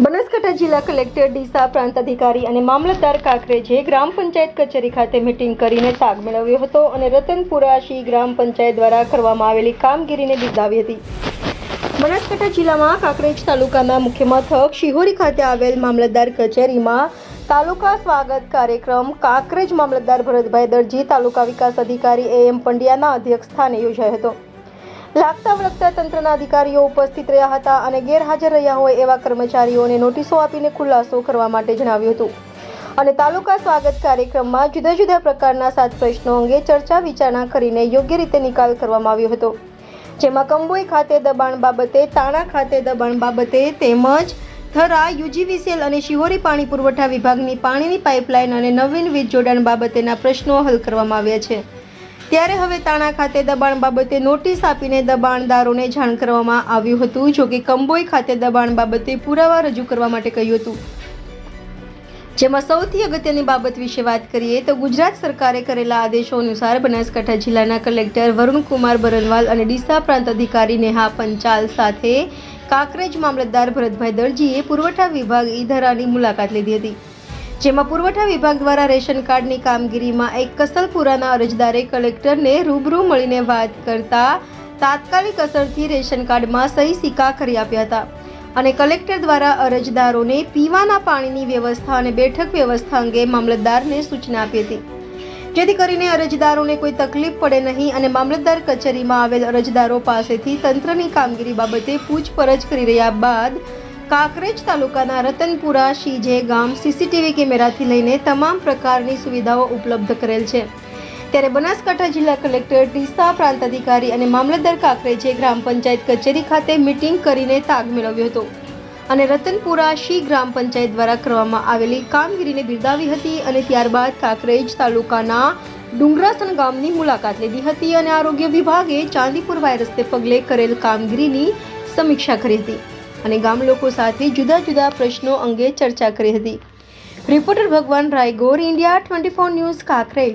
બનાસકાંઠા જિલ્લા કલેક્ટર ડીસા પ્રાંત અધિકારી અને મામલતદાર કાંકરેજે ગ્રામ પંચાયત કચેરી ખાતે મીટિંગ કરીને તાગ મેળવ્યો હતો અને રતનપુરા શી ગ્રામ પંચાયત દ્વારા કરવામાં આવેલી કામગીરીને બિરદાવી હતી. બનાસકાંઠા જિલ્લામાં કાંકરેજ તાલુકાના મુખ્ય મથક શિહોરી ખાતે આવેલ મામલતદાર કચેરીમાં તાલુકા સ્વાગત કાર્યક્રમ કાંકરેજ મામલતદાર ભરતભાઈ દરજી, તાલુકા વિકાસ અધિકારી AM પંડ્યાના અધ્યક્ષ સ્થાને યોજાયો હતો. લાગતા વળગતા તંત્રના અધિકારીઓ ઉપસ્થિત રહ્યા હતા અને ગેરહાજર રહ્યા હોય એવા કર્મચારીઓને નોટિસો આપીને ખુલાસો કરવા માટે જણાવ્યું હતું અને તાલુકા સ્વાગત કાર્યક્રમમાં જુદા જુદા પ્રકારના 7 પ્રશ્નો અંગે ચર્ચા વિચારણા કરીને યોગ્ય રીતે નિકાલ કરવામાં આવ્યો હતો, જેમાં કંબોઈ ખાતે દબાણ બાબતે, તાણા ખાતે દબાણ બાબતે તેમજ થરા, UGVCL અને શિહોરી પાણી પુરવઠા વિભાગની પાણીની પાઇપલાઇન અને નવીન વીજ જોડાણ બાબતેના પ્રશ્નો હલ કરવામાં આવ્યા છે. ત્યારે હવે તાણા ખાતે દબાણ બાબતે નોટિસ આપીને દબાણદારોને જાણ કરવામાં આવ્યું હતું. જો કે કંબોઈ ખાતે દબાણ બાબતે પુરાવા રજૂ કરવા માટે કહ્યું હતું, જેમાં સૌથી અગત્યની બાબત વિશે વાત કરીએ તો ગુજરાત સરકારે કરેલા આદેશો અનુસાર બનાસકાંઠા જિલ્લાના કલેક્ટર વરુણકુમાર બરનવાલ અને ડીસા પ્રાંત અધિકારી નેહા પંચાલ સાથે કાંકરેજ મામલતદાર ભરતભાઈ દરજીએ પુરવઠા વિભાગ ઈધરાની મુલાકાત લીધી હતી, જેમાં પુરવઠા વિભાગ દ્વારા રેશન કાર્ડની કામગીરીમાં એક કસલપુરાના અરજદારે કલેક્ટરને રૂબરૂ મળીને વાત કરતા તાત્કાલિક અસરથી રેશન કાર્ડમાં સહી સિક્કા કરી આપ્યા હતા અને કલેક્ટર દ્વારા અરજદારોને પીવાના પાણીની વ્યવસ્થા અને બેઠક વ્યવસ્થા અંગે મામલતદારને સૂચના આપી હતી, જેથી કરીને અરજદારોને કોઈ તકલીફ પડે નહીં અને મામલતદાર કચેરીમાં આવેલ અરજદારો પાસેથી તંત્રની કામગીરી બાબતે પૂછપરછ કરી રહ્યા બાદ કાંકરેજ તાલુકાના રતનપુરા શીજે ગામ CCTV કેમેરાથી લઈને તમામ પ્રકારની સુવિધાઓ ઉપલબ્ધ કરેલ છે. ત્યારે બનાસકાંઠા જિલ્લા કલેક્ટર ડીસા પ્રાંત અધિકારી અને મામલતદાર કાંકરેજે ગ્રામ પંચાયત કચેરી ખાતે મીટિંગ કરીને તાગ મેળવ્યો હતો અને રતનપુરા શી ગ્રામ પંચાયત દ્વારા કરવામાં આવેલી કામગીરીને બિરદાવી હતી અને ત્યારબાદ કાંકરેજ તાલુકાના ડુંગરાસણ ગામની મુલાકાત લીધી હતી અને આરોગ્ય વિભાગે ચાંદીપુર વાયરસને પગલે કરેલ કામગીરીની સમીક્ષા કરી હતી અને ગામ લોકો સાથે જુદા જુદા પ્રશ્નો અંગે ચર્ચા કરી હતી. રિપોર્ટર ભગવાન રાયગોર, ઇન્ડિયા 24 ન્યૂઝ, કાંકરેજ.